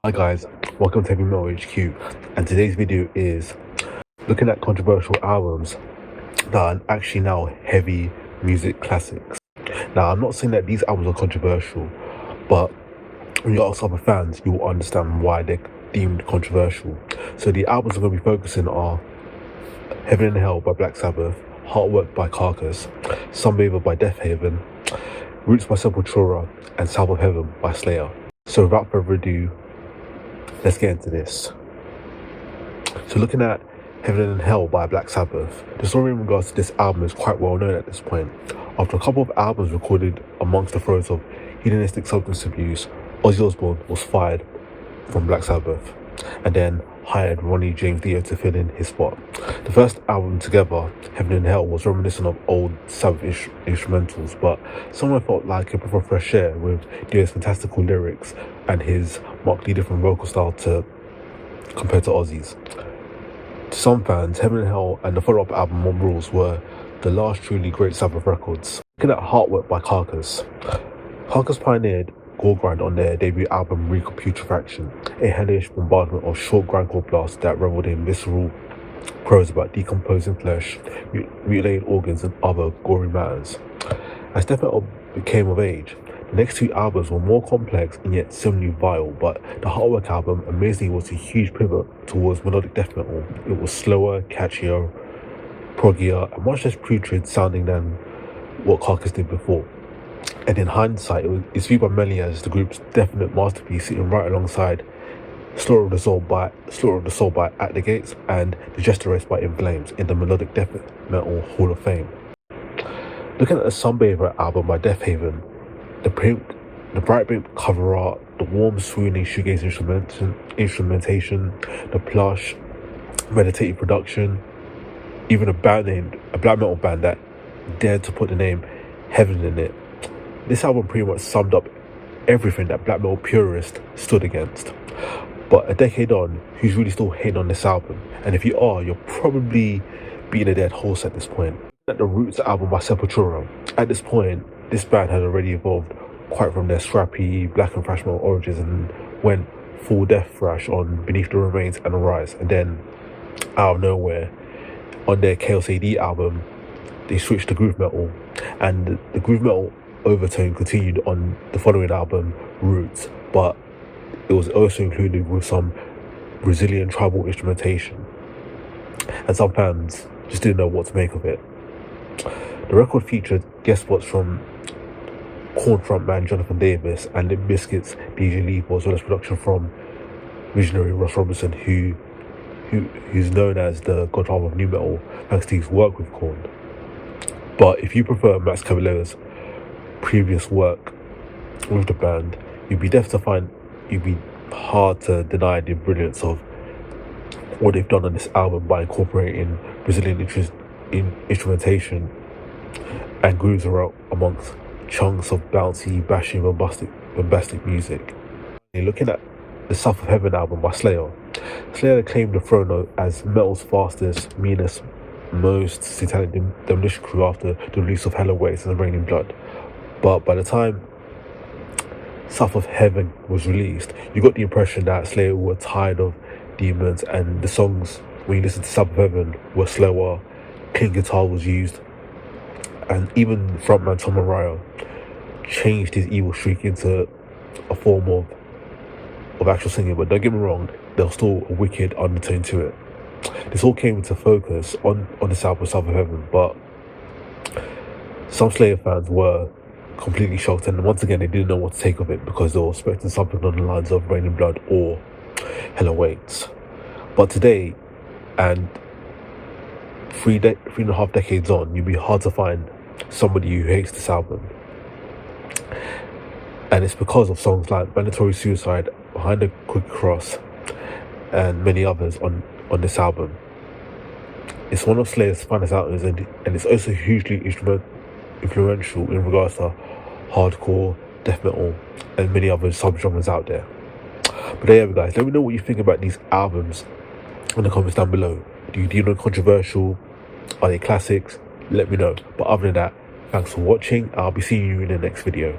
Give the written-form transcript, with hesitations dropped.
Hi guys, welcome to Heavy Metal HQ, and today's video is looking at controversial albums that are actually now heavy music classics. Now, I'm not saying that these albums are controversial, but when you ask other fans, you will understand why they're deemed controversial. So the albums I'm going to be focusing are Heaven and Hell by Black Sabbath, Heartwork by Carcass, Sunbather by Deafheaven, Roots by Sepultura, and South of Heaven by Slayer. So without further ado, let's get into this. So looking at Heaven and Hell by Black Sabbath, the story in regards to this album is quite well known at this point. After a couple of albums recorded amongst the throes of hedonistic substance abuse, Ozzy Osbourne was fired from Black Sabbath and then hired Ronnie James Dio to fill in his spot. The first album together, Heaven and Hell, was reminiscent of old Sabbath instrumentals, but someone felt like a breath of fresh air with Dio's fantastical lyrics and his markedly different vocal style compared to Ozzy's. To some fans, Heaven and Hell and the follow-up album Mob Rules were the last truly great Sabbath records. Looking at Heartwork by Carcass. Carcass pioneered gore grind on their debut album Putrefaction, a hellish bombardment of short grindcore blasts that reveled in visceral prose about decomposing flesh, mutilated organs and other gory matters. As death metal became of age, the next two albums were more complex and yet similarly vile, but the Heartwork album amazingly was a huge pivot towards melodic death metal. It was slower, catchier, proggier, and much less putrid sounding than what Carcass did before. And in hindsight, it's viewed by many as the group's definite masterpiece, sitting right alongside Slaughter of the Soul by At the Gates and Digestor Race by In Flames in the melodic death metal Hall of Fame. Looking at the Sunbather album by Deafheaven, the bright pink cover art, the warm swooning shoegaze instrumentation, the plush meditative production, even a black metal band that dared to put the name Heaven in it. This album pretty much summed up everything that black metal purists stood against. But a decade on, who's really still hating on this album? And if you are, you're probably beating a dead horse at this point. At the Roots album by Sepultura, at this point, this band had already evolved quite from their scrappy black and thrash metal origins and went full death thrash on Beneath the Remains and Arise. And then, out of nowhere, on their Chaos AD album, they switched to groove metal, and the groove metal overtone continued on the following album, Roots, but it was also included with some Brazilian tribal instrumentation, and some fans just didn't know what to make of it. The record featured guest spots from Korn frontman Jonathan Davis and Limp Bizkit's DJ Lethal, as well as production from visionary Ross Robinson, who's known as the godfather of nu metal thanks to his work with Korn. But if you prefer Max Cavalera's previous work with the band, you'd be hard to deny the brilliance of what they've done on this album by incorporating Brazilian instrumentation and grooves around amongst chunks of bouncy, bashing, bombastic music. And looking at the South of Heaven album by Slayer claimed the throne as metal's fastest, meanest, most satanic demolition crew after the release of Hell Awaits and The Raining Blood. But by the time South of Heaven was released, you got the impression that Slayer were tired of demons, and the songs, when you listen to South of Heaven, were slower, clean guitar was used, and even frontman Tom Araya changed his evil streak into a form of actual singing. But don't get me wrong, there's still a wicked undertone to it. This all came into focus on this album, South of Heaven, but some Slayer fans were completely shocked, and once again they didn't know what to take of it because they were expecting something on the lines of Raining Blood or Hell Awaits. But today, and three and a half decades on, you'd be hard to find somebody who hates this album, and it's because of songs like Mandatory Suicide, Behind the Crooked Cross, and many others on this album. It's one of Slayer's finest albums, and it's also hugely influential in regards to hardcore, death metal, and many other subgenres out there. But there you go, guys. Let me know what you think about these albums in the comments down below. Do you deem them controversial? Are they classics? Let me know. But other than that, thanks for watching. I'll be seeing you in the next video.